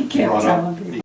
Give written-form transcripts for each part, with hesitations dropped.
kept brought telling up people.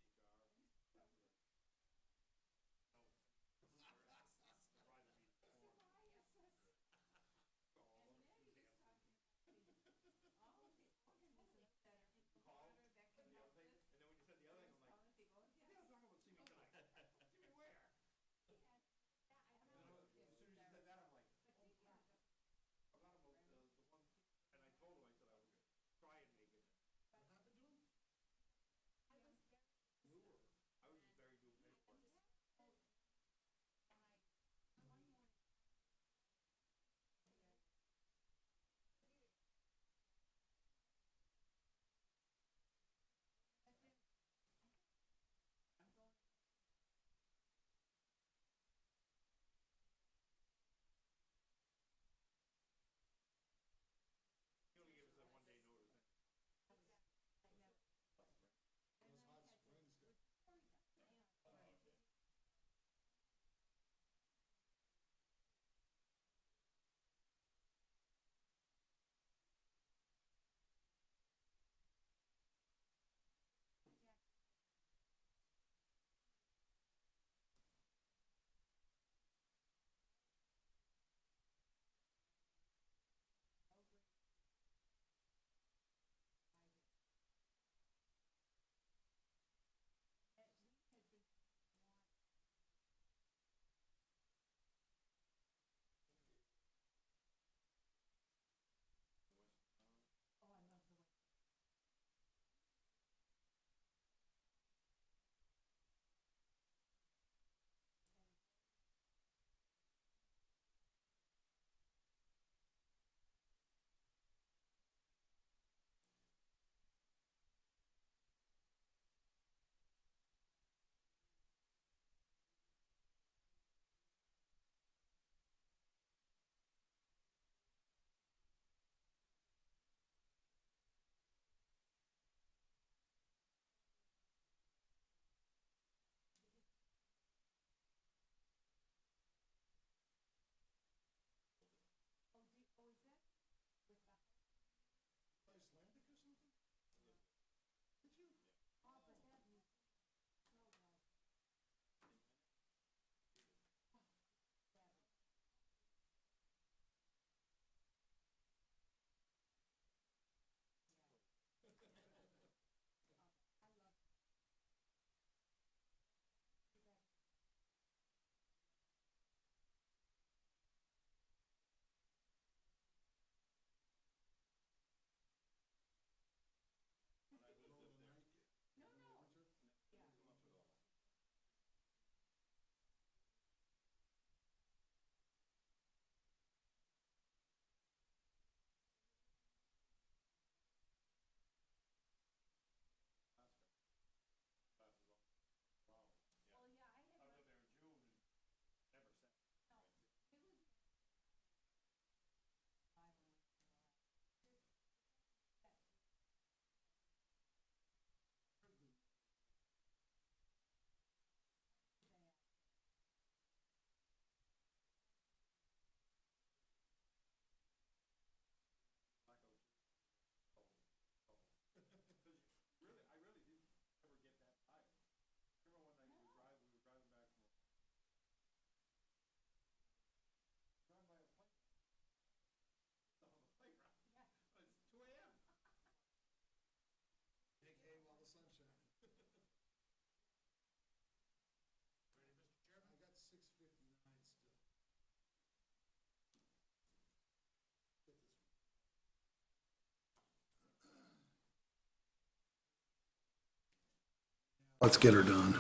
Let's get her done.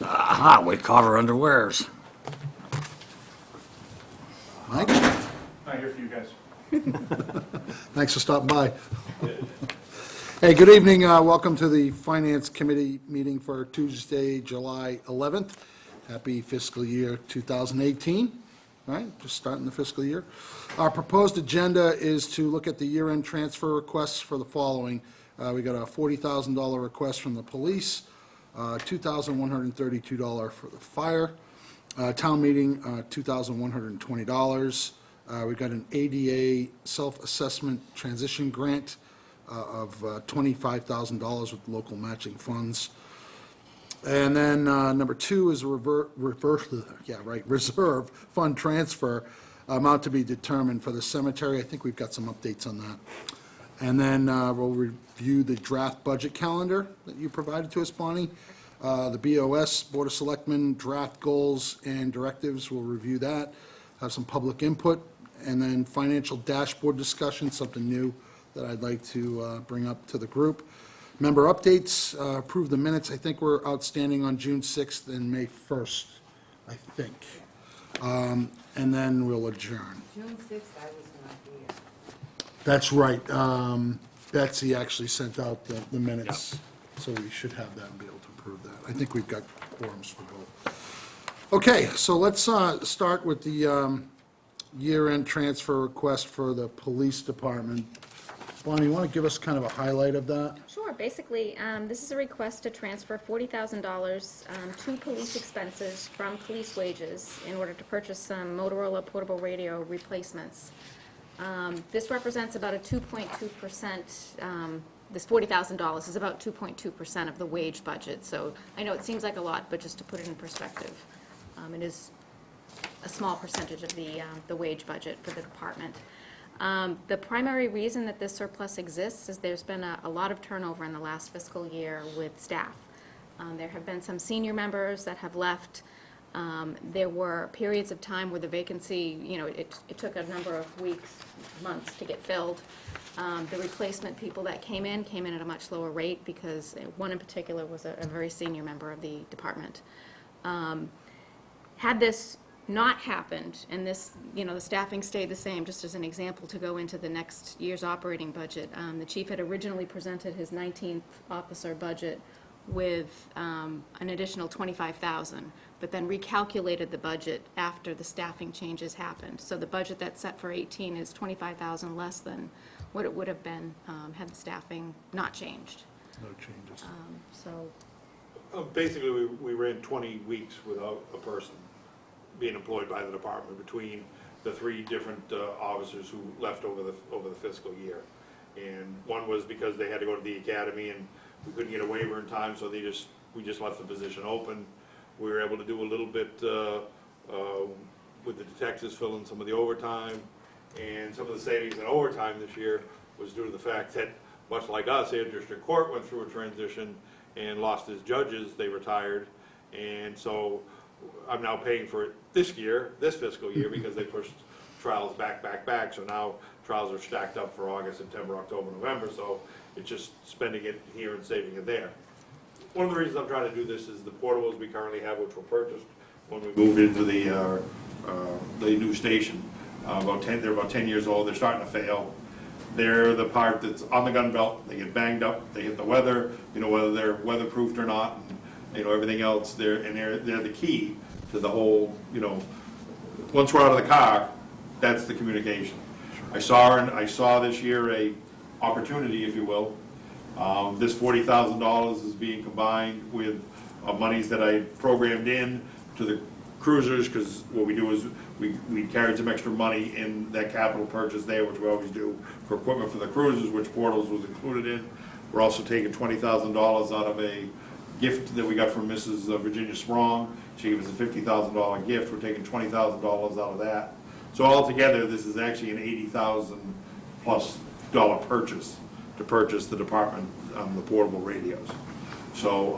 Aha, we caught her underwears. Mike, I'm here for you guys. thanks for stopping by. Hey, good evening. Welcome to the Finance Committee meeting for Tuesday, July 11th. Happy fiscal year 2018. Right, just starting the fiscal year. Our proposed agenda is to look at the year-end transfer requests for the following. We got a $40,000 request from the police, $2,132 for the fire, town meeting, $2,120. We got an ADA self-assessment transition grant, of $25,000 with local matching funds. And then number 2 is a reserve fund transfer amount to be determined for the cemetery. I think we've got some updates on that. And then we'll review the draft budget calendar that you provided to us, Bonnie. The BOS, Board of Selectmen, draft goals and directives, we'll review that, have some public input, and then financial dashboard discussion, something new that I'd like to bring up to the group. Member updates, approve the minutes. I think we're outstanding on June 6th and May 1st, I think. And then we'll adjourn. June 6th, I was not here. That's right. Betsy actually sent out the minutes, so we should have that and be able to approve that. I think we've got quorums for both. Okay, so let's start with the year-end transfer request for the police department. Bonnie, you want to give us kind of a highlight of that? Sure. Basically, this is a request to transfer $40,000 to police expenses from police wages in order to purchase some Motorola portable radio replacements. This represents about a 2.2%, this $40,000 is about 2.2% of the wage budget. So I know it seems like a lot, but just to put it in perspective, it is a small percentage of the wage budget for the department. The primary reason that this surplus exists is there's been a lot of turnover in the last fiscal year with staff. There have been some senior members that have left. There were periods of time where the vacancy, it took a number of weeks, months to get filled. The replacement people that came in at a much lower rate because one in particular was a very senior member of the department. Had this not happened, and this, the staffing stayed the same, just as an example to go into the next year's operating budget. The chief had originally presented his 19th officer budget with an additional $25,000, but then recalculated the budget after the staffing changes happened. So the budget that's set for 18 is $25,000 less than what it would have been had the staffing not changed. No changes. Basically, we ran 20 weeks without a person being employed by the department between the 3 different officers who left over the fiscal year. And one was because they had to go to the academy and we couldn't get a waiver in time, so we just left the position open. We were able to do a little bit with the detectives filling some of the overtime, and some of the savings in overtime this year was due to the fact that, much like us, Air District Court went through a transition and lost its judges. They retired, and so I'm now paying for it this fiscal year, because they pushed trials back. So now trials are stacked up for August, September, October, November, so it's just spending it here and saving it there. One of the reasons I'm trying to do this is the portables we currently have, which were purchased when we moved into the new station. They're about 10 years old, they're starting to fail. They're the part that's on the gun belt, they get banged up, they hit the weather, whether they're weatherproofed or not, and, everything else, they're the key to the whole, once we're out of the car, that's the communication. I saw this year a opportunity, if you will. This $40,000 is being combined with monies that I programmed in to the cruisers, because what we do is we carried some extra money in that capital purchase there, which we always do for equipment for the cruisers, which portals was included in. We're also taking $20,000 out of a gift that we got from Mrs. Virginia Sprong. She gave us a $50,000 gift. We're taking $20,000 out of that. So altogether, this is actually an $80,000+ purchase to purchase the department the portable radios. So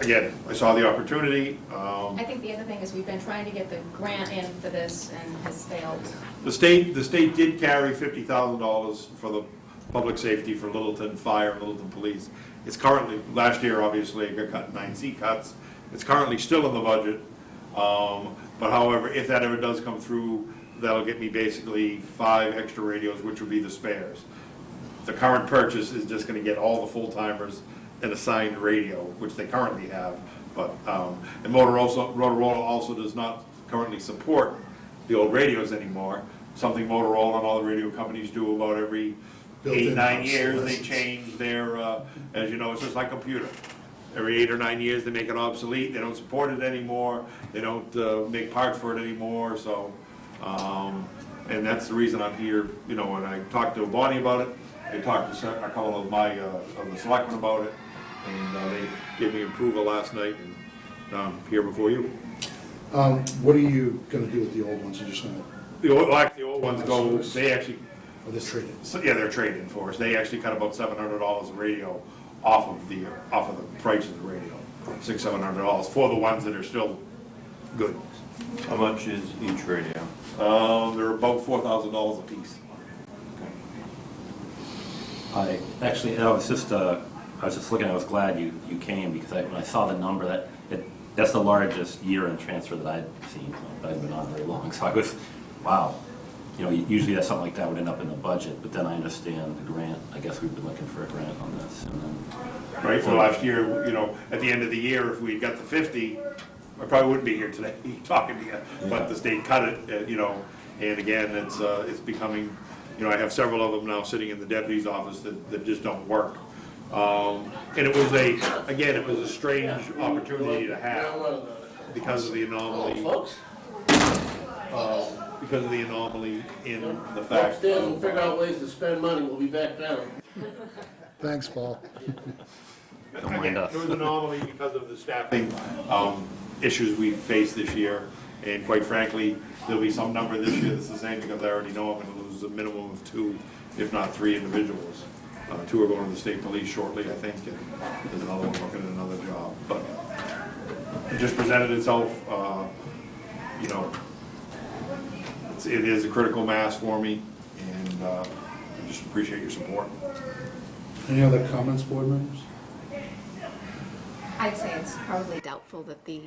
again, I saw the opportunity. I think the other thing is we've been trying to get the grant in for this and has failed. The state did carry $50,000 for the public safety for Littleton Fire and Littleton Police. It's currently, last year obviously it got cut in 9 seat cuts. It's currently still in the budget. But however, if that ever does come through, that'll get me basically 5 extra radios, which will be the spares. The current purchase is just going to get all the full-timers an assigned radio, which they currently have. But and Motorola also does not currently support the old radios anymore. Something Motorola and all the radio companies do about every 8-9 years. They change their, as you know, it's just like a computer. Every 8 or 9 years, they make it obsolete. They don't support it anymore. They don't make parts for it anymore. So And that's the reason I'm here, you know, when I talked to Bonnie about it, I talked to a couple of the selectmen about it, and they gave me approval last night, and I'm here before you. What are you gonna do with the old ones? You're just gonna, The old ones go, they actually, or this traded? so, yeah, they're trading for us. They actually cut about $700 a radio off of the price of the radio. $700 for the ones that are still good. How much is each radio? They're about $4,000 a piece. I was just looking, I was glad you came, because when I saw the number, that's the largest year-end transfer that I'd seen. I've been on very long, so I was, wow. You know, usually something like that would end up in the budget, but then I understand the grant. I guess we've been looking for a grant on this, and then. Right, so last year, you know, at the end of the year, if we got the 50, I probably wouldn't be here today talking to you, but the state cut it, you know, and again, it's becoming, you know, I have several of them now sitting in the deputy's office that just don't work. And it was a strange opportunity to have because of the anomaly. Because of the anomaly in the fact. Upstairs and figure out ways to spend money, we'll be back down. Thanks, Paul. Don't mind Again, us. it was an anomaly because of the staffing issues we faced this year. And quite frankly, there'll be some number this year that's the same, because I already know I'm gonna lose a minimum of 2, if not 3 individuals. 2 are going to the state police shortly, I think, and there's another one looking at another job. But it just presented itself, you know, it is a critical mass for me, and I just appreciate your support. Any other comments, board members? I'd say it's probably doubtful that the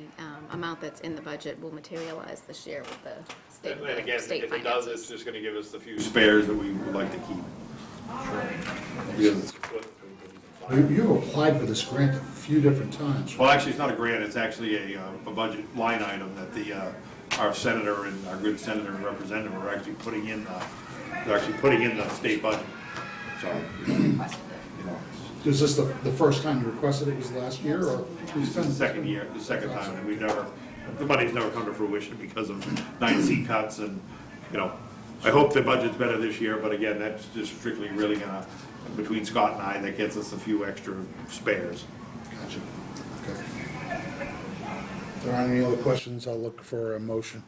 amount that's in the budget will materialize this year with the state And again, state if it does, finances. it's just gonna give us the few spares that we would like to keep. Because it's split between police and fire. You applied for this grant a few different times. Well, actually, it's not a grant, it's actually a budget line item that our senator and our good senator and representative are actually putting in the state budget. So, you know, Is this the first time you requested it, was last year, or? this is the second time, and the money's never come to fruition because of 9C cuts, and, you know, I hope the budget's better this year, but again, that's just strictly really gonna, between Scott and I, that gets us a few extra spares. Gotcha. Okay. If there aren't any other questions, I'll look for a motion.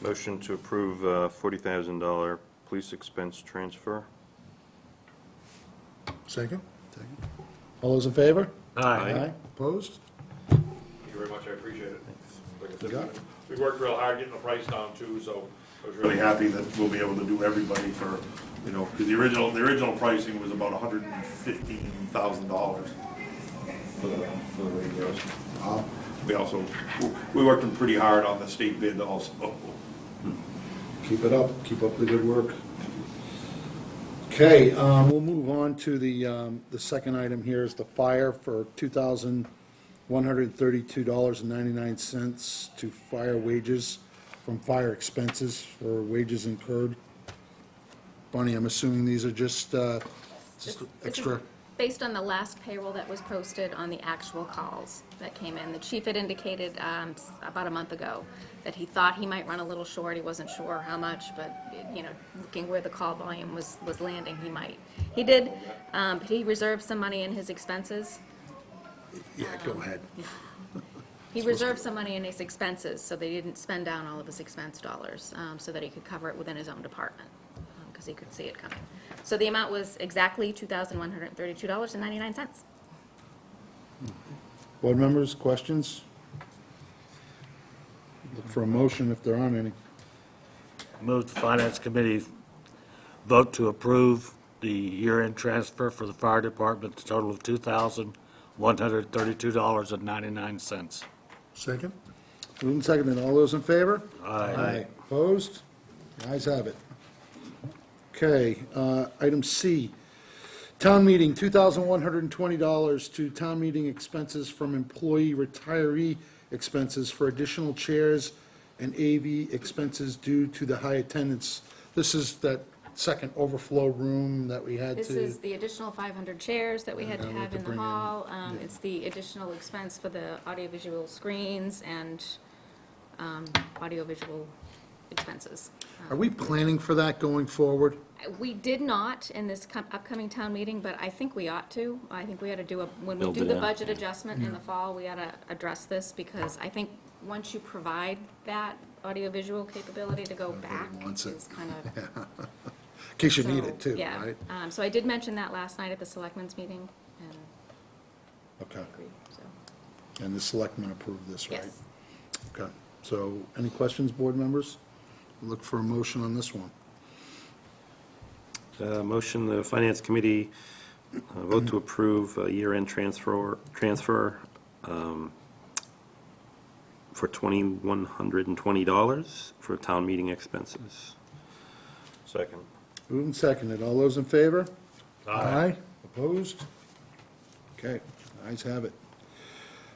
Motion to approve $40,000 police expense transfer. Second? All those in favor? Aye. Opposed? Thank you very much, I appreciate it. Like I You got it. said, we worked real hard getting the price down too, so I was really happy that we'll be able to do everybody for, you know, because the original pricing was about $115,000 for the radios. Wow. We worked them pretty hard on the state bid also. Keep it up, keep up the good work. Okay, we'll move on to the second item here is the fire for $2,132.99 to fire wages from fire expenses for wages incurred. Bonnie, I'm assuming these are just This is extra? Based on the last payroll that was posted on the actual calls that came in. The chief had indicated about a month ago that he thought he might run a little short. He wasn't sure how much, but, you know, looking where the call volume was landing, he might. He did, he reserved some money in his expenses. Yeah, go ahead. He reserved some money in his expenses, so they didn't spend down all of his expense dollars, so that he could cover it within his own department, because he could see it coming. So the amount was exactly $2,132.99. Board members, questions? Look for a motion if there aren't any. Move the Finance Committee vote to approve the year-end transfer for the fire department, the total of $2,132.99. Second? Moved and seconded. All those in favor? Aye. Opposed? The ayes have it. Okay, item C, town meeting, $2,120 to town meeting expenses from employee retiree expenses for additional chairs and AV expenses due to the high attendance. This is that second overflow room that we had to. This is the additional 500 chairs that we had to And we had have to in the bring in, hall. It's the additional expense for the audiovisual screens and audiovisual expenses. Are we planning for that going forward? We did not in this upcoming town meeting, but I think we ought to. I think we ought to do when we Build do it the in. budget adjustment in the fall, we ought to address this, because I think once you provide that audiovisual capability to go back wants it. is kind of. In case you need So, it too, yeah. right? So I did mention that last night at the selectmen's meeting, and Okay, agreed, so, and the selectmen approved this, right? yes. Okay, so any questions, board members? Look for a motion on this one. Motion, the Finance Committee vote to approve a year-end transfer for $2,120 for town meeting expenses. Second. Moved and seconded. All those in favor? Aye. Opposed? Okay, ayes have it.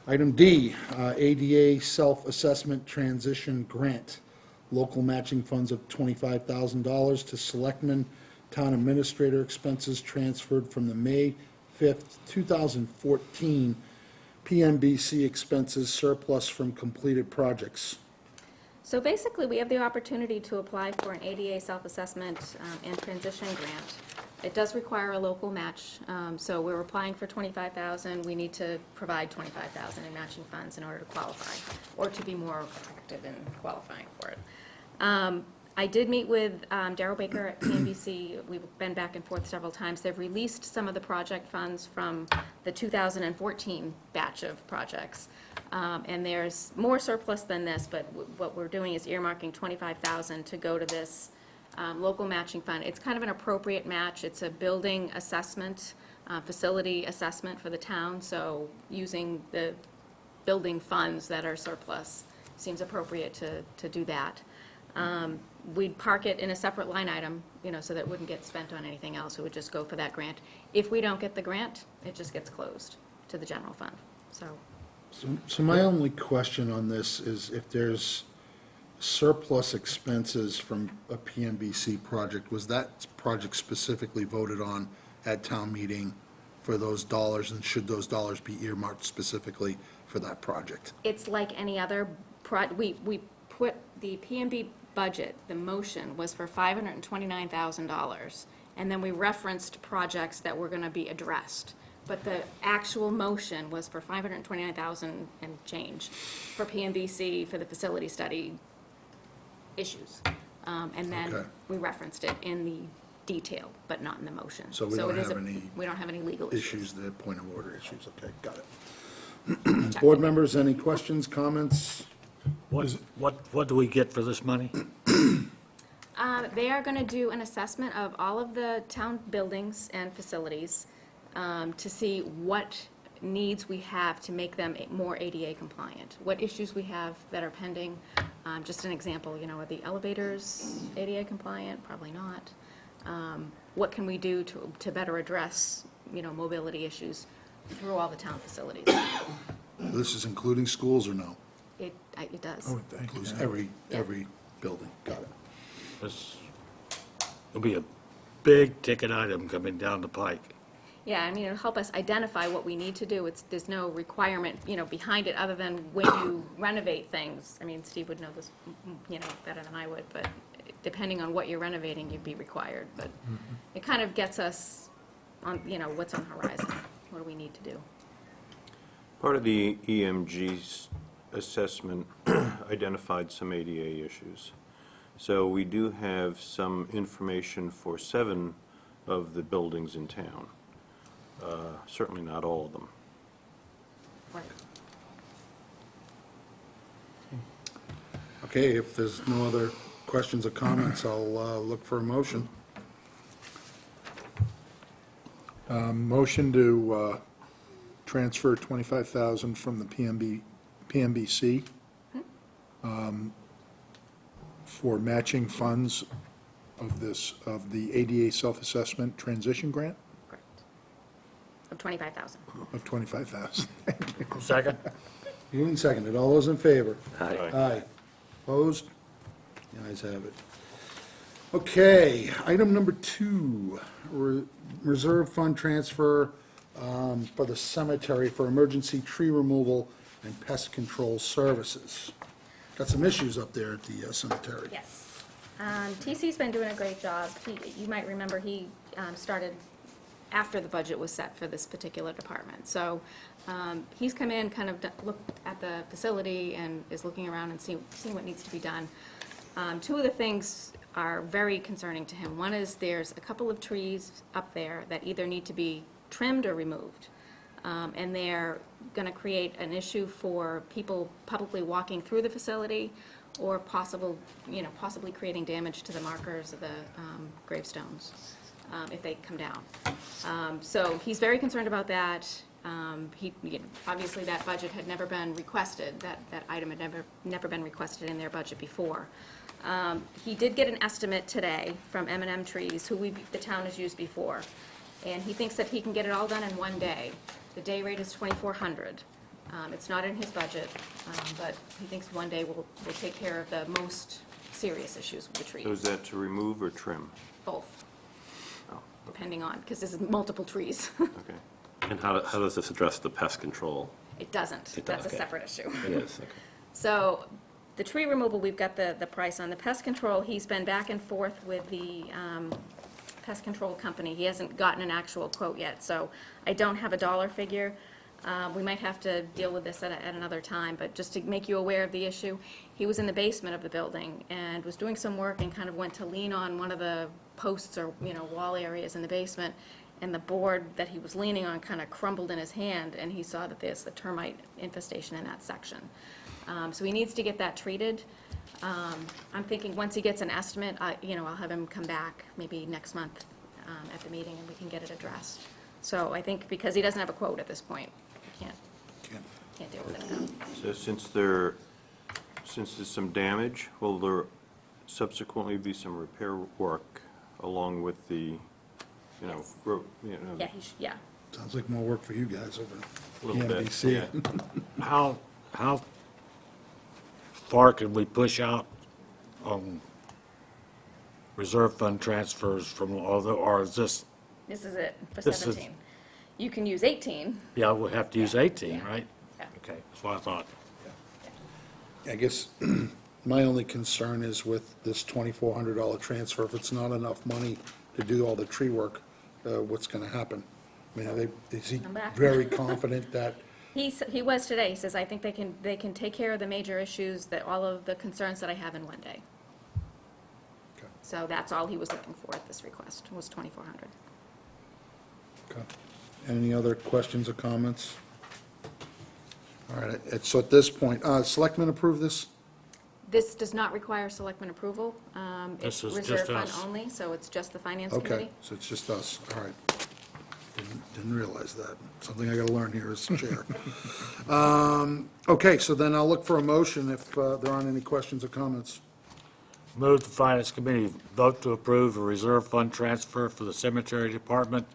Item D, ADA Self-Assessment Transition Grant. Local matching funds of $25,000 to Selectmen Town Administrator expenses transferred from the May 5th, 2014 PMBC expenses surplus from completed projects. So basically, we have the opportunity to apply for an ADA self-assessment and transition grant. It does require a local match, so we're applying for $25,000. We need to provide $25,000 in matching funds in order to qualify, or to be more effective in qualifying for it. I did meet with Darryl Baker at PNBC. We've been back and forth several times. They've released some of the project funds from the 2014 batch of projects. And there's more surplus than this, but what we're doing is earmarking $25,000 to go to this local matching fund. It's kind of an appropriate match. It's a building assessment, facility assessment for the town, so using the building funds that are surplus seems appropriate to do that. We'd park it in a separate line item, so that it wouldn't get spent on anything else. It would just go for that grant. If we don't get the grant, it just gets closed to the general fund, so. So my only question on this is if there's surplus expenses from a PMBC project, was that project specifically voted on at town meeting for those dollars, and should those dollars be earmarked specifically for that project? It's like any other we put the PMB budget, the motion was for $529,000, and then we referenced projects that were gonna be addressed. But the actual motion was for $529,000 and change for PMBC, for the facility study issues. And then Okay. we referenced it in the detail, but not in the motion. So we don't it is have any we don't have any legal issues. Issues, the point of order issues, okay, got it. Check. Board members, any questions, comments? What do we get for this money? They are going to do an assessment of all of the town buildings and facilities to see what needs we have to make them more ADA compliant, what issues we have that are pending. Just an example, are the elevators ADA compliant? Probably not. What can we do to better address, mobility issues through all the town facilities? This is including schools or no? It does. Includes every building, got it. This will be a big ticket item coming down the pike. Yeah, it'll help us identify what we need to do. There's no requirement, behind it, other than when you renovate things. Steve would know this, better than I would, but depending on what you're renovating, you'd be required. But it kind of gets us on, what's on the horizon. What do we need to do? Part of the EMG's assessment identified some ADA issues. So we do have some information for 7 of the buildings in town. Certainly not all of them. Right. Okay, if there's no other questions or comments, I'll look for a motion. Motion to transfer $25,000 from the PMBC for matching funds of the ADA self-assessment transition grant Correct. Of $25,000. of $25,000. Second? Moved and seconded. All those in favor? Aye. Aye. Opposed? The ayes have it. Okay, item number 2, reserve fund transfer for the cemetery for emergency tree removal and pest control services. got some issues up there at the cemetery. Yes. TC's been doing a great job. You might remember he started after the budget was set for this particular department. So he's come in, kind of looked at the facility and is looking around and seeing what needs to be done. Two of the things are very concerning to him. One is there's a couple of trees up there that either need to be trimmed or removed. And they're going to create an issue for people publicly walking through the facility or possibly creating damage to the markers of the gravestones if they come down. So he's very concerned about that. Obviously, that budget had never been requested, that item had never been requested in their budget before. He did get an estimate today from M&M Trees, who the town has used before, and he thinks that he can get it all done in one day. The day rate is $2,400. It's not in his budget, but he thinks one day will take care of the most serious issues with the trees. So is that to remove or trim? Both, Oh, depending on, because there's multiple trees. okay. And how does this address the pest control? It doesn't. It That's does, a okay. separate issue. It is, okay. So the tree removal, we've got the price on. The pest control, he's been back and forth with the pest control company. He hasn't gotten an actual quote yet, so I don't have a dollar figure. We might have to deal with this at another time, but just to make you aware of the issue, he was in the basement of the building and was doing some work and kind of went to lean on one of the posts or, wall areas in the basement, and the board that he was leaning on kind of crumbled in his hand, and he saw that there's the termite infestation in that section. So he needs to get that treated. I'm thinking once he gets an estimate, I'll have him come back maybe next month at the meeting, and we can get it addressed. So I think because he doesn't have a quote at this point, we can't deal with it now. So since there's some damage, will there subsequently be some repair work along with the, Yes. Yeah, yeah. Sounds like more work for you guys over A little bit, EMBC. yeah. How far can we push out on reserve fund transfers from, or is this, This is it for This is- 17. You can use 18. yeah, we'll have to use 18, right? Yeah. Okay, that's what I thought. I guess my only concern is with this $2,400 transfer, if it's not enough money to do all the tree work, what's going to happen? I mean, is he Come back. very confident that, He was today. He says, I think they can take care of the major issues, that all of the concerns that I have in one day. Okay. So that's all he was looking for at this request, was 2,400. okay. Any other questions or comments? All right, so at this point, selectmen approve this? This does not require selectman approval. This It's is just reserve fund us. only, so it's just the finance Okay, committee. so it's just us, all right. Didn't realize that. Something I gotta learn here as chair. Okay, so then I'll look for a motion if there aren't any questions or comments. Move the Finance Committee vote to approve a reserve fund transfer for the Cemetery Department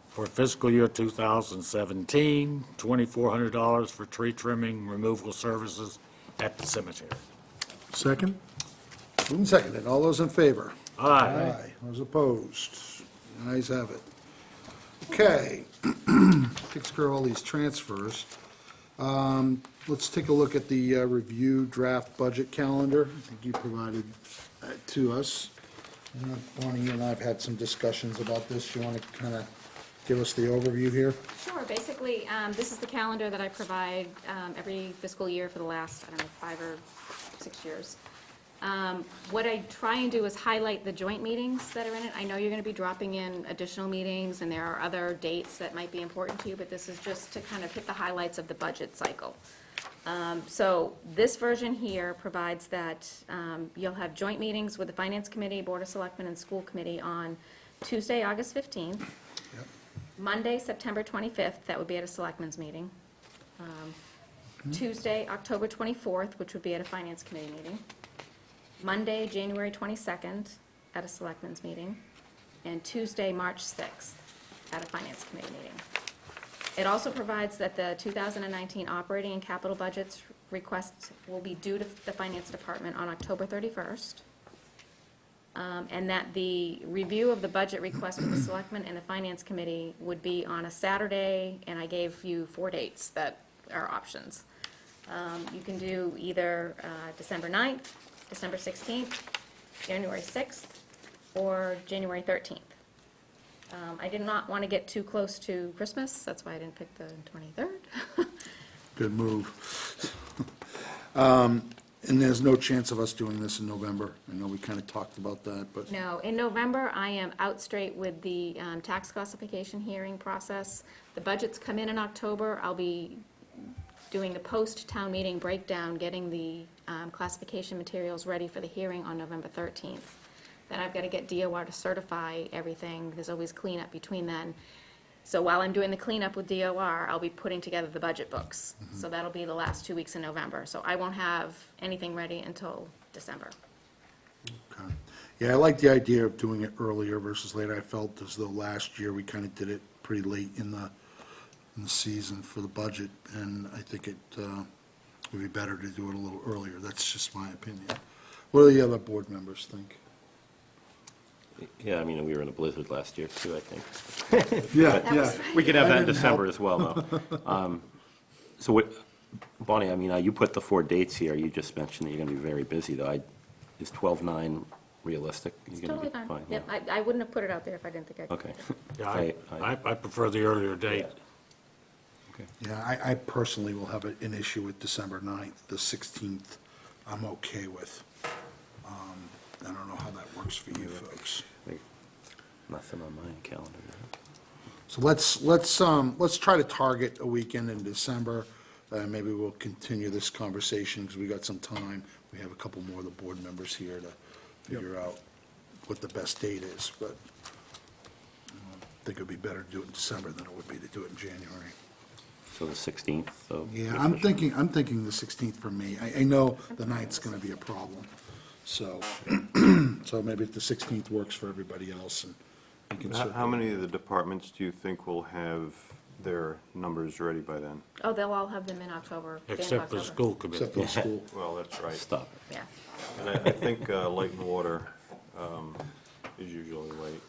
for fiscal year 2017, $2,400 for tree trimming removal services at the cemetery. Second? Moved and seconded. All those in favor? Aye. Those opposed? Ayes have it. Okay. Takes care of all these transfers. Let's take a look at the review draft budget calendar. I think you provided that to us. Bonnie, you and I have had some discussions about this. You want to kind of give us the overview here? Sure, basically, this is the calendar that I provide every fiscal year for the last, 5 or 6 years. What I try and do is highlight the joint meetings that are in it. I know you're going to be dropping in additional meetings, and there are other dates that might be important to you, but this is just to kind of hit the highlights of the budget cycle. So this version here provides that you'll have joint meetings with the Finance Committee, Board of Selectmen, and School Committee on Tuesday, August 15th, Monday, September 25th, that would be at a Selectmen's meeting, Tuesday, October 24th, which would be at a Finance Committee meeting, Monday, January 22nd, at a Selectmen's meeting, and Tuesday, March 6th, at a Finance Committee meeting. It also provides that the 2019 operating and capital budgets requests will be due to the Finance Department on October 31st, and that the review of the budget request with the Selectmen and the Finance Committee would be on a Saturday, and I gave you 4 dates that are options. You can do either December 9th, December 16th, January 6th, or January 13th. I did not want to get too close to Christmas, that's why I didn't pick the 23rd. Good move. And there's no chance of us doing this in November? I know we kind of talked about that, but, No, in November, I am out straight with the tax classification hearing process. The budgets come in October. I'll be doing the post-town meeting breakdown, getting the classification materials ready for the hearing on November 13th. Then I've got to get DOR to certify everything. There's always cleanup between then. So while I'm doing the cleanup with DOR, I'll be putting together the budget books. So that'll be the last 2 weeks in November. So I won't have anything ready until December. okay. Yeah, I like the idea of doing it earlier versus later. I felt as though last year we kind of did it pretty late in the season for the budget, and I think it would be better to do it a little earlier. That's just my opinion. What do the other board members think? Yeah, I mean, we were in a blizzard last year too, I think. Yeah, That was We could have That that in didn't December help. as well, though. So what, Bonnie, I mean, you put the 4 dates here, you just mentioned that you're gonna be very busy, though. Is 12/9 realistic? It's You're gonna be totally fine. yeah. Yep, I wouldn't have put it out there if I didn't think I could. Okay. Yeah, I prefer the earlier date. yeah, I personally will have an issue with December 9th. The 16th, I'm okay with. I don't know how that works for you folks. Nothing on my calendar. So let's try to target a weekend in December. Maybe we'll continue this conversation because we got some time. We have a couple more of the board members here to figure out what the best date is, but I think it'd be better to do it in December than it would be to do it in January. So the 16th, so. Yeah, I'm thinking the 16th for me. I know the 9th's gonna be a problem, so, so maybe if the 16th works for everybody else, and we can. How many of the departments do you think will have their numbers ready by then? Oh, they'll all have them in October, the end of Except for the October. school committee. Except for the school. Well, that's right. Stop it. Yeah, And I think light and water is usually late,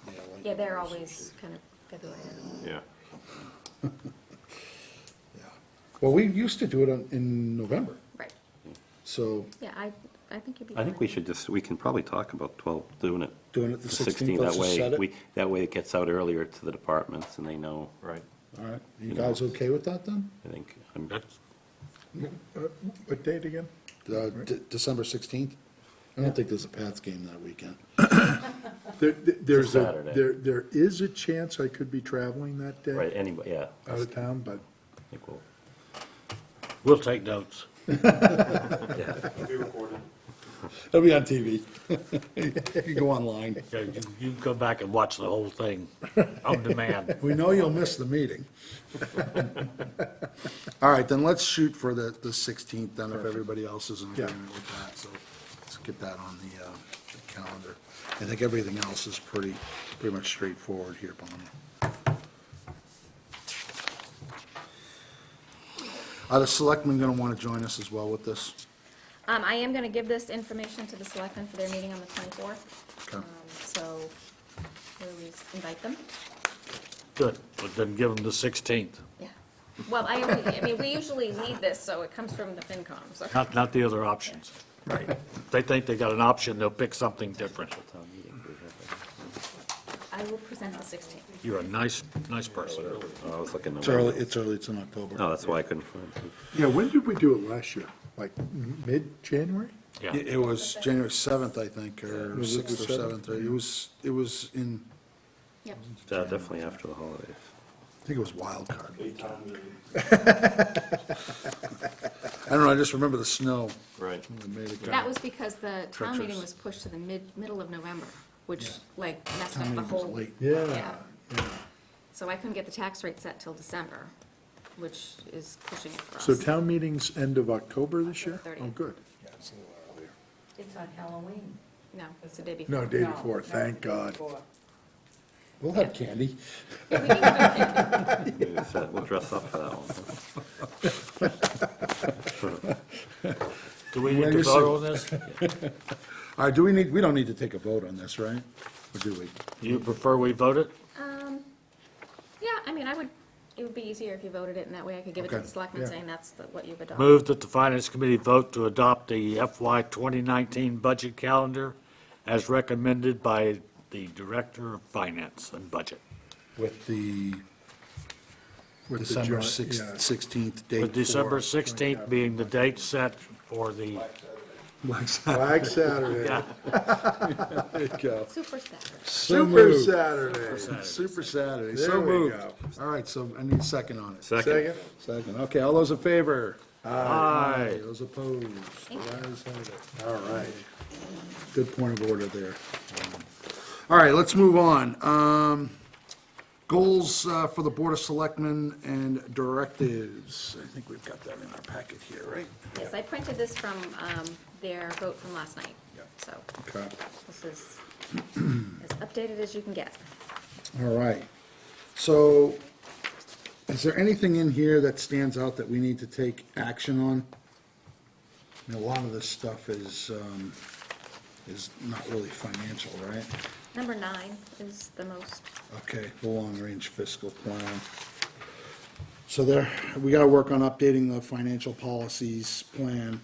yeah, they're always kind of February. yeah. Yeah. Well, we used to do it in November, Right, so yeah, I think you'd be I think fine. we should we can probably talk about doing it doing it the the 16th, 16th. let's That just set way, it. that way it gets out earlier to the departments and they know, Right. All right, you guys okay with that then? I think. That's, What date again? December 16th? I don't think there's a Pats game that weekend. There's Saturday. there is a chance I could be traveling that day Right, anybody, yeah. out of town, but I think we'll. we'll take notes. It'll be recorded. It'll be on TV. You can go online. Yeah, you can go back and watch the whole thing on demand. We know you'll miss the meeting. All right, then let's shoot for the 16th then, if everybody else is in Yeah. agreement with that. So let's get that on the calendar. I think everything else is pretty much straightforward here, Bonnie. Are the selectmen going to want to join us as well with this? I am going to give this information to the selectmen for their meeting on the 24th. Okay. So we'll invite them. Good, but then give them the 16th, Yeah. Well, I mean, we usually lead this, so it comes from the FinCom, so. not the other options. Right. If they think they got an option, they'll pick something different. I will present the 16th. You're a nice person. Oh, I was looking. It's early, it's in October. No, that's why I couldn't find it. yeah, when did we do it last year? Like mid-January? Yeah. It was January 7th, I think, or Was it the 6th or 7th. 7th? It was in, Yep. Definitely after the holidays. I think it was wild card. Town meeting. I don't know, I just remember the snow. Right. It made it That kinda- was because the town meeting Treacherous. was pushed to the middle of November, which like messed Town up the meeting was whole. late. Yeah. So I couldn't get the tax rate set till December, which is pushing it for us. So town meeting's end of October this year? 30th. Oh, good. Yeah, it's a little earlier. It's on Halloween. No, it's the day before. No, day No, before, not thank God. before. We'll have candy. Yeah, we can go there. Maybe we'll dress up for that one. Do we Yeah, need to you're vote on this? All right, we don't need to take a vote on this, right? Or do we? You prefer we vote it? Yeah, I mean, it would be easier if you voted it, and that way I could give it to Okay, the selectmen yeah. saying that's what you've adopted. Move that the Finance Committee vote to adopt the FY 2019 budget calendar as recommended by the Director of Finance and Budget, With the With the December joint- yeah. 16th date. with December for- 16th being the date set for the, Flag Saturday. yeah, There you go. Super Saturday. So Super moved. Saturday. Super Saturday, There so we moved. go. All right, so I need a second on it. Second? Second, okay, all those in favor? aye. Those opposed? The ayes have it. All right. Good point of order there. All right, let's move on. Goals for the Board of Selectmen and directives. I think we've got that in our packet here, right? Yes, I printed this from their vote from last night, so Okay. this is as updated as you can get. All right. So is there anything in here that stands out that we need to take action on? I mean, a lot of this stuff is not really financial, right? Number 9 is the most, Okay, the long-range fiscal plan. So there, we gotta work on updating the financial policies plan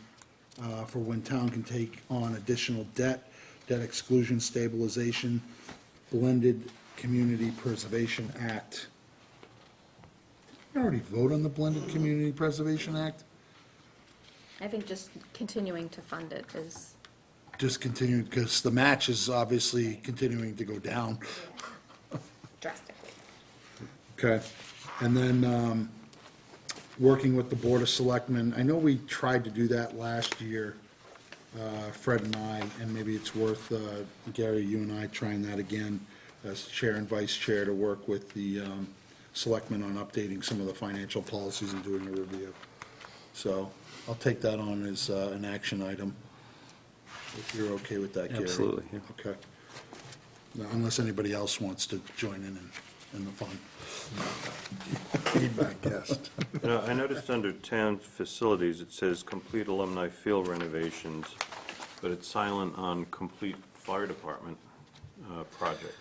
for when town can take on additional debt, debt exclusion stabilization, blended community preservation act. Did we already vote on the blended community preservation act? I think just continuing to fund it is, Just continue, because the match is obviously continuing to go down. drastically. Okay, and then, working with the Board of Selectmen, I know we tried to do that last year, Fred and I, and maybe it's worth, Gary, you and I trying that again as chair and vice chair to work with the, selectmen on updating some of the financial policies and doing a review. So I'll take that on as, an action item, if you're okay with that, Gary. Absolutely, yeah. Okay. Now, unless anybody else wants to join in the fun. Be my guest. You know, I noticed under town facilities, it says complete alumni field renovations, but it's silent on complete fire department project.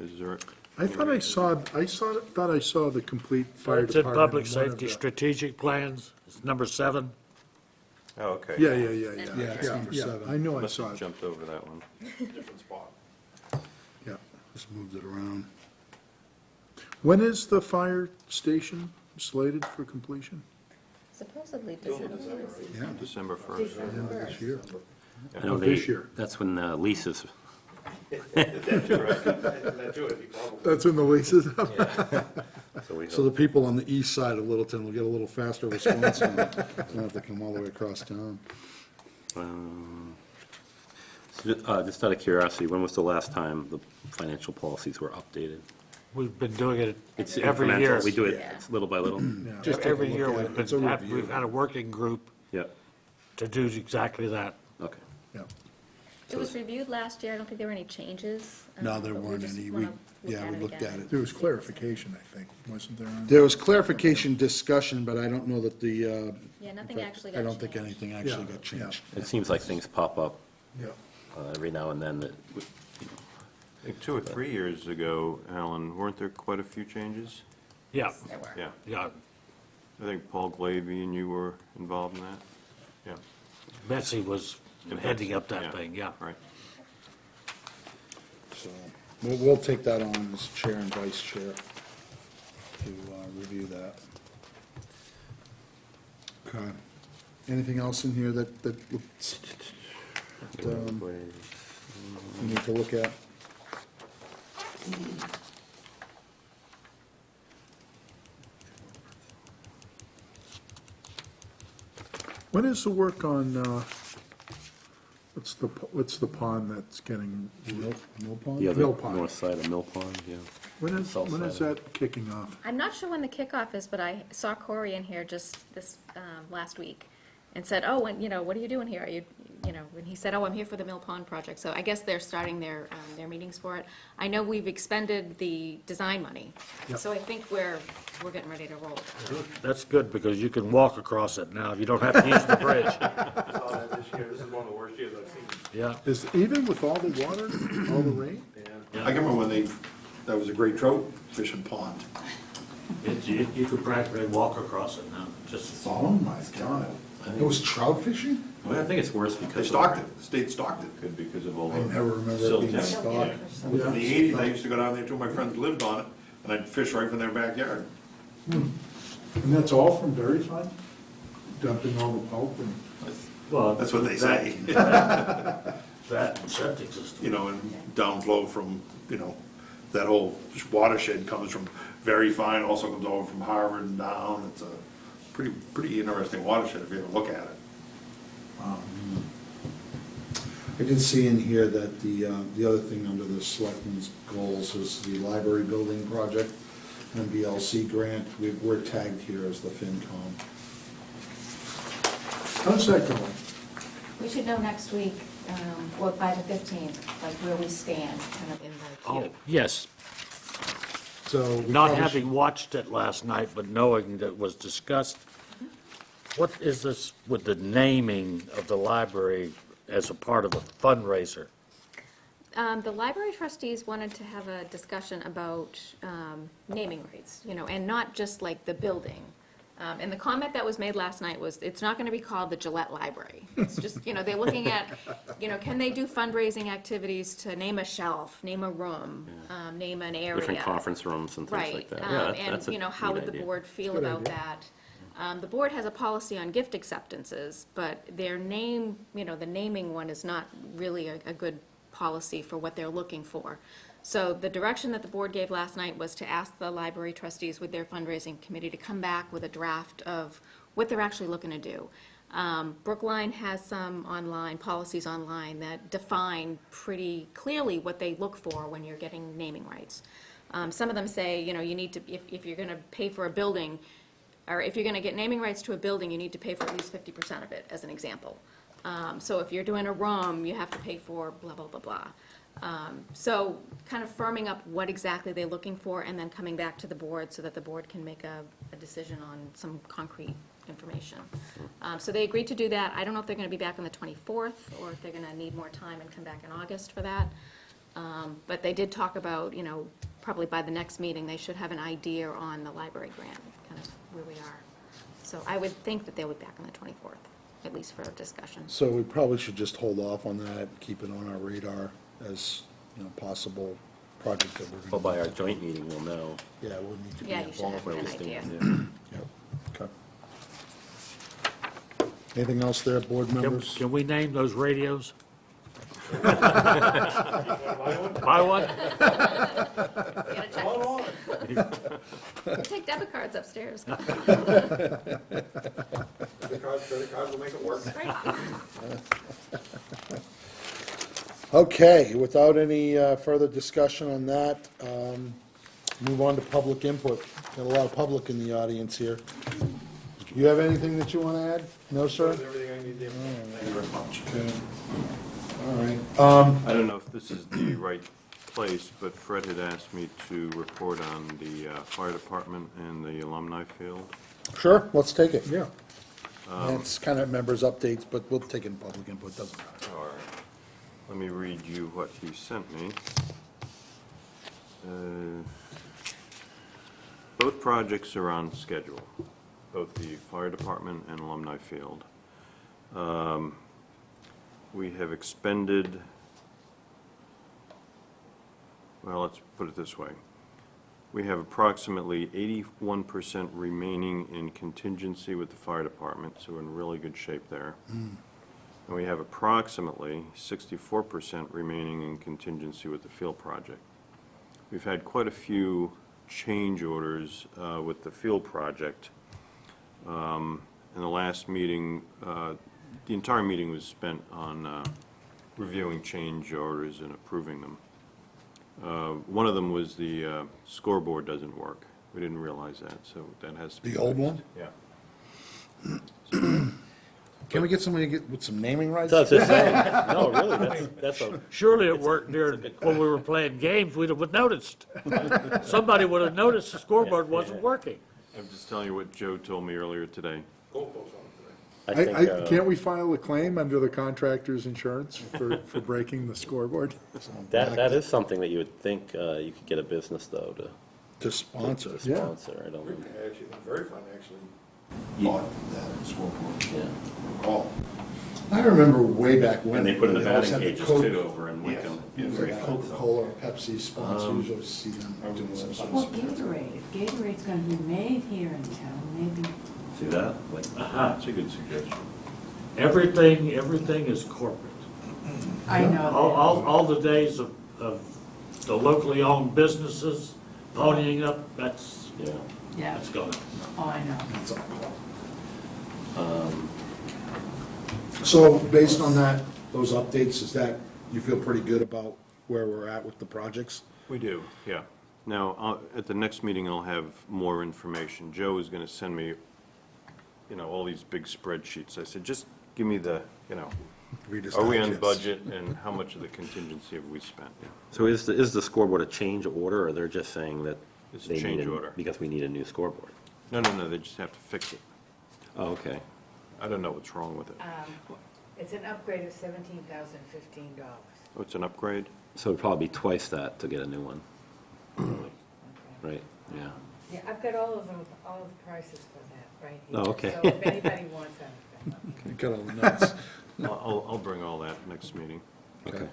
Is there? I thought I saw the complete fire It's in department. Public in one of Safety the- Strategic Plans, it's number 7. Oh, okay. Yeah. Yeah, it's number Yeah, 7. I know I Must saw have it. jumped over that one. Different spot. Yeah, just moved it around. When is the fire station slated for completion? Supposedly December. Yeah, December 1st. end of this year. I know This year. That's when leases, That too, right? That too, I think probably. That's when the lease is up? so we So the people on the east side of Littleton will get a little faster response and don't have to come all the way across town. Just out of curiosity, when was the last time the financial policies were updated? We've been doing it It's every incremental. year. We do it Yeah. little by little. Just take a Every look year at it. It's a review. we've had a working group Yeah, to do exactly that. okay. Yeah. It was reviewed last year, I don't think there were any changes. No, there but we weren't just any. wanna We looked again. at it. There was clarification, I think, wasn't there? on- There was clarification discussion, but I don't know that Yeah, nothing actually got I don't think changed. anything actually Yeah, got changed. It seems like things pop up Yeah. every now and then that, I think 2 or 3 years ago, Alan, weren't there quite a few changes? Yeah, There were. Yeah. yeah. I think Paul Glavy and you were involved in that? Yeah. Betsy was heading up that thing, yeah. Right. So we'll take that on as chair and vice chair to review that. Okay. Anything else in here that we need to look at? When is the work on, what's the pond that's getting, Mill Pond? the Mill other Pond. north side of Mill Pond, yeah. South when is side. that kicking off? I'm not sure when the kickoff is, but I saw Corey in here just this last week and said, oh, and, what are you doing here? Are you, and he said, oh, I'm here for the Mill Pond project. So I guess they're starting their meetings for it. I know we've expended the design money, Yep. so I think we're getting ready to roll. That's good, because you can walk across it now. You don't have to use the bridge. I saw that this year, this is one of the worst years I've seen. Yeah. Is, even with all the water, all the rain? I can remember when that was a great trout fishing pond. You could practically walk across it now, just. Oh, my God. It was trout fishing? Well, I think it's worse They because. stocked it, the state stocked it. Good because of all I the never remember it silt being tank. stocked. In the eighties, I used to go down there, two of my friends lived on it, and I'd fish right from their backyard. And that's all from Dairy Fund? Dumping all the pulp and, Well, That's what they say, that and septic system. you know, and downflow from, you know, that whole watershed comes from very fine, also comes over from Harvard and down. It's a pretty interesting watershed if you ever look at it. I did see in here that the other thing under the selectmen's goals is the library building project, MBLC grant. We're tagged here as the FinCom. how's that going? We should know next week, or by the 15th, like where we stand, kind of in the Oh, queue. yes. So we Not probably having watched it last night, but knowing that it was discussed, what is this with the naming of the library as a part of a fundraiser? The library trustees wanted to have a discussion about naming rights, you know, and not just like the building. And the comment that was made last night was, it's not going to be called the Gillette Library. It's just, you know, they're looking at, you know, can they do fundraising activities to name a shelf, name a room, name an area? Different conference rooms and things Right, like that. Yeah, and, that's a you know, how neat would the idea. board feel Good about idea. that? The board has a policy on gift acceptances, but their name, you know, the naming one is not really a good policy for what they're looking for. So the direction that the board gave last night was to ask the library trustees with their fundraising committee to come back with a draft of what they're actually looking to do. Brookline has some online, policies online that define pretty clearly what they look for when you're getting naming rights. Some of them say, you know, you need to, if you're gonna pay for a building, or if you're gonna get naming rights to a building, you need to pay for at least 50% of it, as an example. So if you're doing a room, you have to pay for blah, blah, blah, blah. So kind of firming up what exactly they're looking for and then coming back to the board so that the board can make a decision on some concrete information. So they agreed to do that. I don't know if they're gonna be back on the 24th or if they're gonna need more time and come back in August for that. But they did talk about, you know, probably by the next meeting, they should have an idea on the library grant, kind of where we are. So I would think that they'll be back on the 24th, at least for a discussion. So we probably should just hold off on that, keep it on our radar as, you know, possible project that we're Well, gonna. by our joint meeting, we'll know Yeah, we'll need to be Yeah, you should involved. have where we an stand. idea. Yeah. Yep, okay. Anything else there, board Can members? can we name those radios? Buy one? You gotta check. We'll take debit cards upstairs. Credit cards will make it work. Right. Okay, without any further discussion on that, move on to public input. Got a lot of public in the audience here. You have anything that you want to add? No, sir? Everything I need to. Thank you very much. Okay. All right. I don't know if this is the right place, but Fred had asked me to report on the fire department and the alumni field. Sure, let's take it. Yeah. It's kind of members' updates, but we'll take it in public input, doesn't matter. All right. Let me read you what he sent me. Both projects are on schedule, both the fire department and alumni field. We have expended, well, let's put it this way. We have approximately 81% remaining in contingency with the fire department, so we're in really good shape there. And we have approximately 64% remaining in contingency with the field project. We've had quite a few change orders with the field project. In the last meeting, the entire meeting was spent on reviewing change orders and approving them. One of them was the scoreboard doesn't work. We didn't realize that, so that has to be. The old fixed. one? Yeah. Can we get somebody to get with some naming rights? So I was just saying, no, really, that's a, Surely it worked during, when we were playing games, we'd have noticed. Somebody would have noticed the scoreboard wasn't working. I'm just telling you what Joe told me earlier today. I think, Can't we file a claim under the contractor's insurance for breaking the scoreboard? that is something that you would think you could get a business, though, to To sponsor. The Yeah. sponsor, I don't know. Actually, the very fun, actually. Bought that scoreboard. Yeah. All. I remember way back when. And they put in the always batting had the cages Coke- too over in Wickham. Yeah, Very like fun, so. Coca-Cola or Pepsi sponsors, you'll see them doing some sort Well, of. Gatorade, if Gatorade's gonna be made here in town, maybe. See that? Like, That's a good suggestion. Everything is corporate. I know. All the days of the locally owned businesses ponying up, that's Yeah, gone. oh, I know. That's all. So based on that, those updates, is that, you feel pretty good about where we're at with the projects? We do, yeah. Now, at the next meeting, I'll have more information. Joe is going to send me, all these big spreadsheets. I said, just give me the, Reader's are we on Digest. budget and how much of the contingency have we spent? so is the scoreboard a change order, or they're just saying that It's a they change need order. because we need a new scoreboard? No, they just have to fix it. Oh, okay. I don't know what's wrong with it. It's an upgrade of $17,015. Oh, it's an upgrade? So it'd probably be twice that to get a new one, right? Yeah. Yeah, I've got all of the prices for that right here. Oh, okay. So if anybody wants anything. You got all the notes. I'll bring all that next meeting. Okay.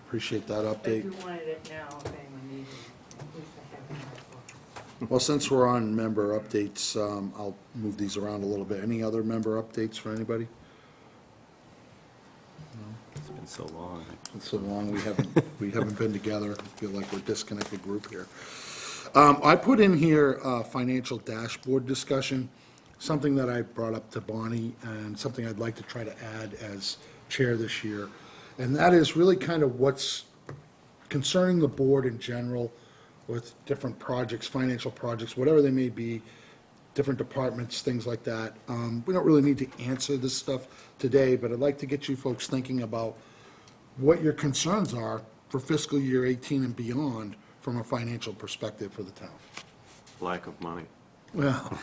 Appreciate that But if you update. wanted it now, if anyone needed it, at least I have it in my book. Well, since we're on member updates, I'll move these around a little bit. Any other member updates for anybody? It's been so long. It's so long, we haven't been together. I feel like we're a disconnected group here. I put in here a financial dashboard discussion, something that I brought up to Bonnie, and something I'd like to try to add as chair this year. And that is really kind of what's concerning the board in general with different projects, financial projects, whatever they may be, different departments, things like that. We don't really need to answer this stuff today, but I'd like to get you folks thinking about what your concerns are for fiscal year 18 and beyond from a financial perspective for the town. Lack of money. Well,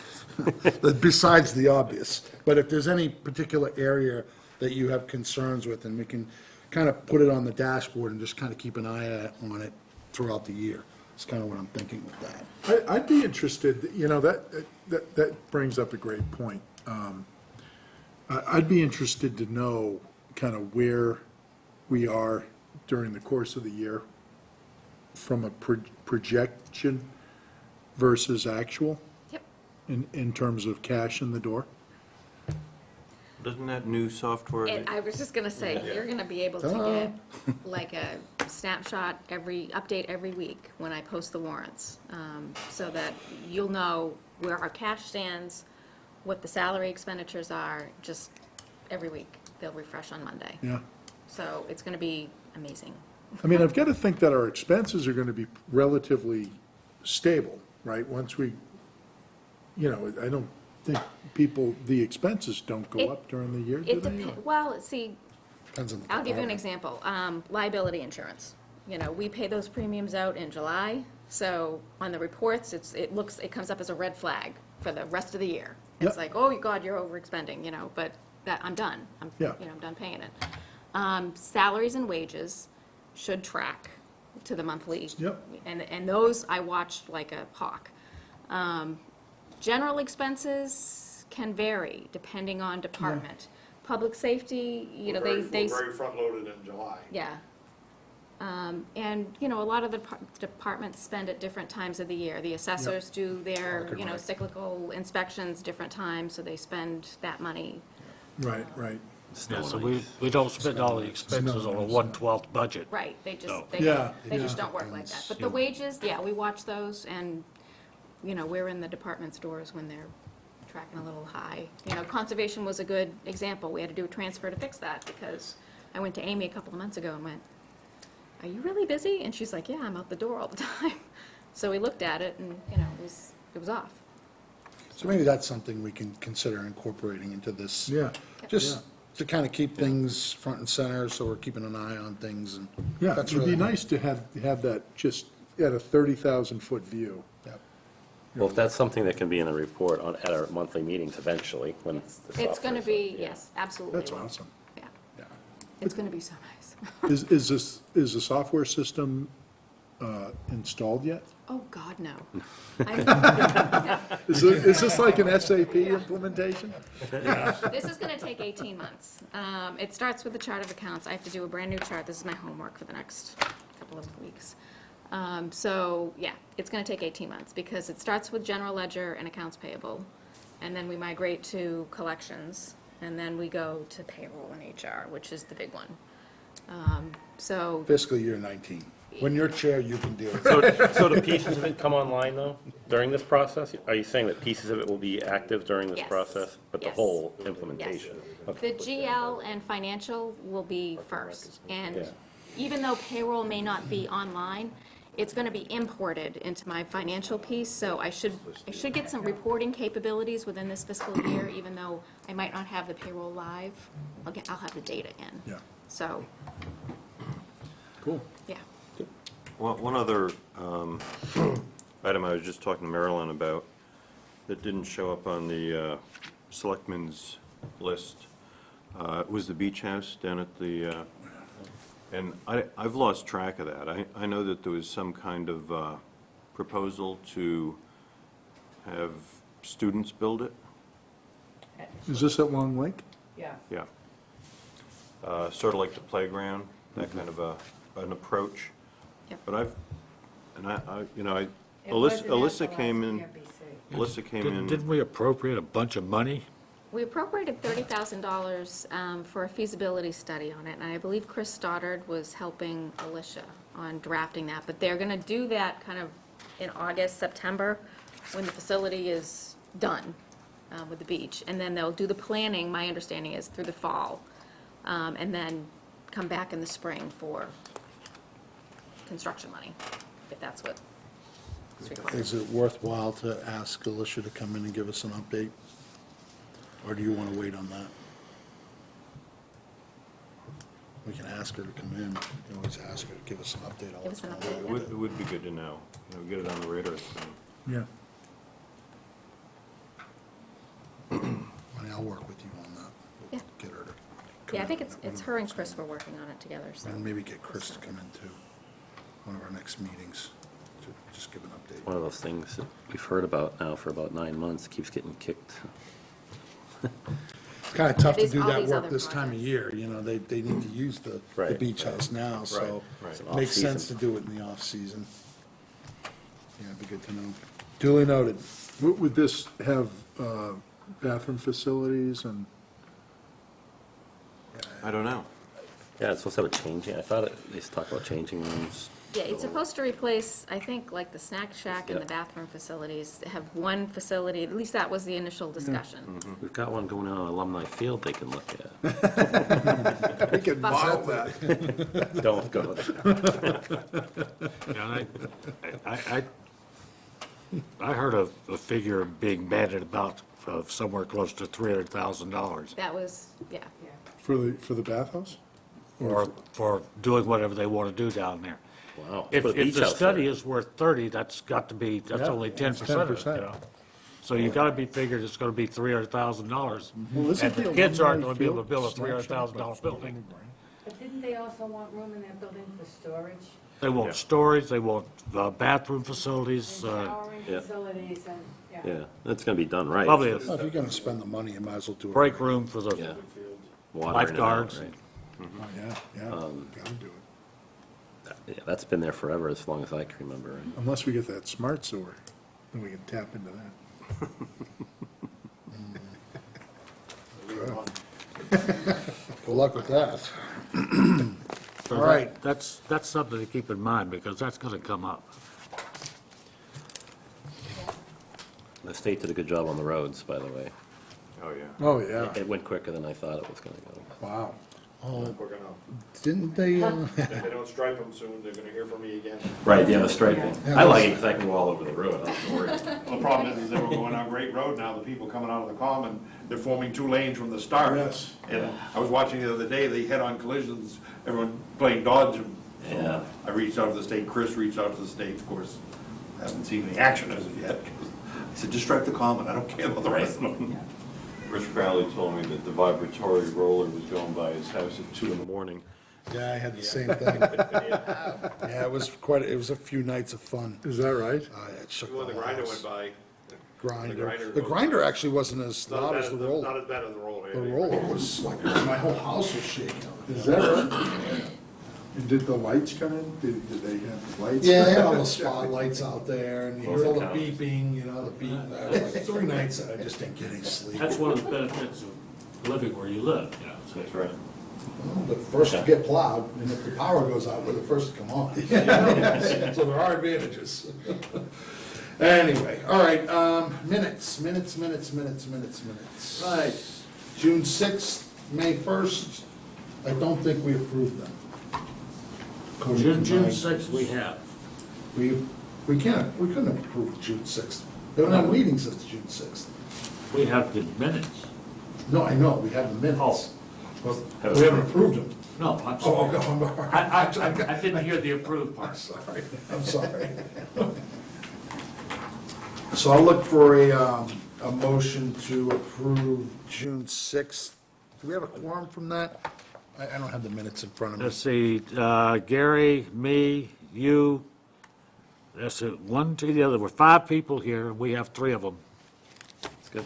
besides the obvious, but if there's any particular area that you have concerns with, and we can kind of put it on the dashboard and just kind of keep an eye on it throughout the year. That's kind of what I'm thinking with that. I'd be interested, that brings up a great point. I'd be interested to know kind of where we are during the course of the year from a projection versus actual Yep. in terms of cash in the door. Doesn't that new software? And I was just gonna say, you're gonna be able to get like a snapshot update every week when I post the warrants, so that you'll know where our cash stands, what the salary expenditures are, just every week. They'll refresh on Monday. Yeah. So it's gonna be amazing. I mean, I've got to think that our expenses are going to be relatively stable, right? Once we, I don't think the expenses don't go It- up during the year, do It they? depends, well, see, Depends on the I'll give you an department. example. Liability insurance. We pay those premiums out in July, so on the reports, it comes up as a red flag for the rest of the year. It's Yep. like, oh, God, you're overexpending, but I'm done. Yeah. I'm done paying it. Salaries and wages should track to the monthly. Yep. And those I watch like a hawk. General expenses can vary depending on department. Public safety, We're they. very front-loaded in July. Yeah. And, a lot of the departments spend at different times of the year. The assessors do their, Park and Rec. cyclical inspections different times, so they spend that money. Right, right. Yeah, so we don't spend all the expenses on a 1/12 budget. Right, they just, No. they just don't work like that. But the wages, yeah, we watch those, and, we're in the department stores when they're tracking a little high. Conservation was a good example. We had to do a transfer to fix that, because I went to Amy a couple of months ago and went, are you really busy? And she's like, yeah, I'm out the door all the time. So we looked at it, and, it was off. So maybe that's something we can consider incorporating into this. Yeah, Just to kind of keep things front and center, so we're keeping an eye on things, and yeah. that's It'd be really. nice to have that just at a 30,000-foot view. Yep. Well, if that's something that can be in the report at our monthly meetings eventually, when the It's going to software's be, up, yeah. yes, absolutely. That's awesome. Yeah, Yeah. it's going to be so nice. Is the software system installed yet? Oh, God, no. I- Is this like an SAP implementation? This is gonna take 18 months. It starts with the chart of accounts. I have to do a brand-new chart. This is my homework for the next couple of weeks. So, yeah, it's gonna take 18 months, because it starts with general ledger and accounts payable, and then we migrate to collections, and then we go to payroll and HR, which is the big one. So, Fiscal year 19. When you're chair, you can deal with it. So do pieces of it come online, though, during this process? Are you saying that pieces of it will be active during this Yes. process, but the Yes. whole implementation? Okay. the GL and financial will be first, and Yeah. even though payroll may not be online, it's gonna be imported into my financial piece, so I should get some reporting capabilities within this fiscal year, even though I might not have the payroll live. I'll have the data in. Yeah. So, Cool. yeah. One other item I was just talking to Marilyn about that didn't show up on the selectmen's list was the beach house down at the, and I've lost track of that. I know that there was some kind of proposal to have students build it. Is this at Long Lake? Yeah. Yeah. Sort of like the playground, that kind of an approach. Yep. But you know, It wasn't at the Alyssa came last in, PRBC. Alyssa came in. Didn't we appropriate a bunch of money? We appropriated $30,000 for a feasibility study on it, and I believe Chris Stoddard was helping Alicia on drafting that, but they're gonna do that kind of in August, September, when the facility is done with the beach, and then they'll do the planning, my understanding is, through the fall, and then come back in the spring for construction money, if that's what is required. Is it worthwhile to ask Alicia to come in and give us an update? Or do you want to wait on that? We can ask her to come in. We can always ask her to give us an update. on Give us an what's update, going on. It would be good to know, get it on the radar screen. Yeah. I mean, I'll work with you on that. We'll Yeah. Get her to. come Yeah, I in. think it's her and Chris were working on it together, so. And maybe get Chris to come into one of our next meetings to just give an update. One of those things that we've heard about now for about 9 months, keeps getting kicked. It's kind of tough to These- do all that these work other this time of projects. year, you know, they need to use the Right. beach house now, so right. It's an it makes sense to off-season. do it in the off-season. Yeah, it'd be good to know. Duly noted. Would this have bathroom facilities and? I don't know. Yeah, it's supposed to have a changing, I thought they talked about changing rooms. Yeah, it's supposed to replace, I think, like the snack shack and the Yeah. bathroom facilities, have one facility, at least that was the initial discussion. We've got one going on Alumni Field they can look at. We can Possible. model that. Don't go there. Yeah, I heard a figure being bandied about of somewhere close to $300,000 That was, yeah. For the bathhouse? for doing whatever they want to do down there. Wow. If Put a beach the house study there. is worth 30, that's got to be, that's Yeah, only 10% it's of it, 10%. you know? So you got to be figured it's going to be $300,000. Well, isn't And the the kids aren't Alumni going to be able to Field build a snack shack $300,000 about building. But didn't they also want room in that building for storage? They want storage, they want bathroom facilities, And showering yeah. facilities and, yeah. Yeah, that's gonna be done right. probably Well, a if you're gonna spend the money, you might as well do it. break right. room for Yeah. the Water in and out, Lifeguards. right? Oh, yeah, gotta do it. Yeah, that's been there forever, as long as I can remember. Right? Unless we get that smart sewer, then we can tap into that. Good luck with that. So All right. That's something to keep in mind, because that's going to come up. The state did a good job on the roads, by the way. Oh, yeah. Oh, yeah, It went quicker than I thought it was gonna go. wow. We're gonna, Didn't they, if they don't stripe them soon, they're gonna hear from me again. Right, yeah, the striping. I like it because I can go all over the road, I don't have to worry. Well, the problem is they were going on Great Road now, the people coming out of the common, they're forming 2 lanes from the start. Yes. And I was watching the other day, they head-on collisions, everyone playing dodge. And so Yeah. I reached out to the state, Chris reached out to the state, of course, haven't seen any action as of yet. I said, just stripe the common, I don't care about the rest of them. Rich Crowley told me that the vibratory roller was going by his house at 2 in the morning, Yeah, I had the same thing. Yeah, it was a few nights of fun. Is that right? It shook When the whole grinder house. went by, Grinder. The goes- grinder actually wasn't as not loud as as the bad, roller. not as bad as the roller. The roller was like, my whole house was shaking. Is that right? And did the lights come in? Did they have the lights? Yeah, they had all the spotlights out there, and you hear all the Close encounters. beeping, you know, the beep. It was like 3 nights that I just didn't get any sleep. That's one of the benefits of living where you live, you know, so. That's right. Well, the first to get plowed, and if the power goes out, we're the first to come on. So there are advantages. Anyway, all right, minutes. Right. June 6th, May 1st, I don't think we approved them. June According to my- 6th, we have. We couldn't have approved June 6th. They don't have meetings since June 6th. We have the minutes. No, I know, we have the minutes. But Have we it. haven't approved them. No, I'm Oh, sorry. okay, I'm all right. I didn't hear the approved I'm part. sorry, I'm sorry. So I'll look for a motion to approve June 6th. Do we have a quorum from that? I don't have the minutes in front of me. Let's see, Gary, me, you, that's it, 1, 2, the other, there were 5 people here, we have 3 of them. That's good.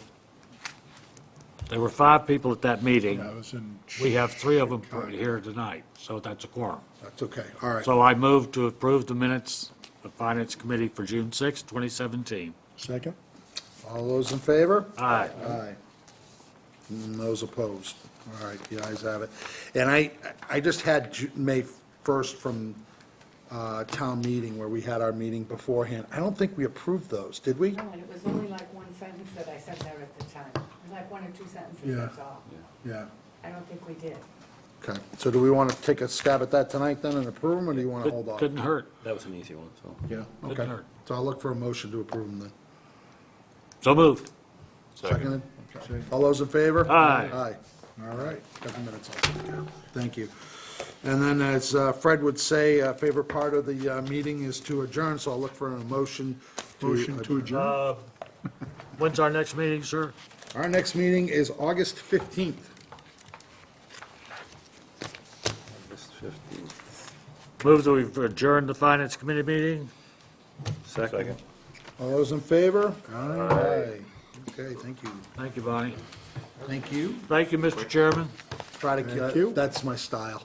There were 5 people at that meeting. I was in. We have 3 of them here tonight, so that's a quorum. That's okay, all right. So I move to approve the minutes of Finance Committee for June 6, 2017. Second? All those in favor? Aye. Aye. And those opposed? All right, the ayes have it. And I just had May 1st from town meeting, where we had our meeting beforehand. I don't think we approved those, did we? No, and it was only like one sentence that I sent out at the time. It was like 1 or 2 sentences, Yeah. that's all. Yeah. I don't think we did. Okay, so do we want to take a stab at that tonight then and approve them, or do you want to hold off? Couldn't hurt. That was an easy one, so. Yeah, Couldn't okay. hurt. So I'll look for a motion to approve them then. So moved. Seconded? All those in favor? Aye. Aye. All right, got the minutes all taken care of. Thank you. And then, as Fred would say, favorite part of the meeting is to adjourn, so I'll look for a motion to Motion to adjourn? When's our next meeting, sir? Our next meeting is August 15th. August 15th. Move that we adjourn the Finance Committee meeting? Second. All those in favor? Aye. Okay, thank you. Thank you, Bonnie. Thank you. Thank you, Mr. Chairman. Try to, Thank you. that's my style.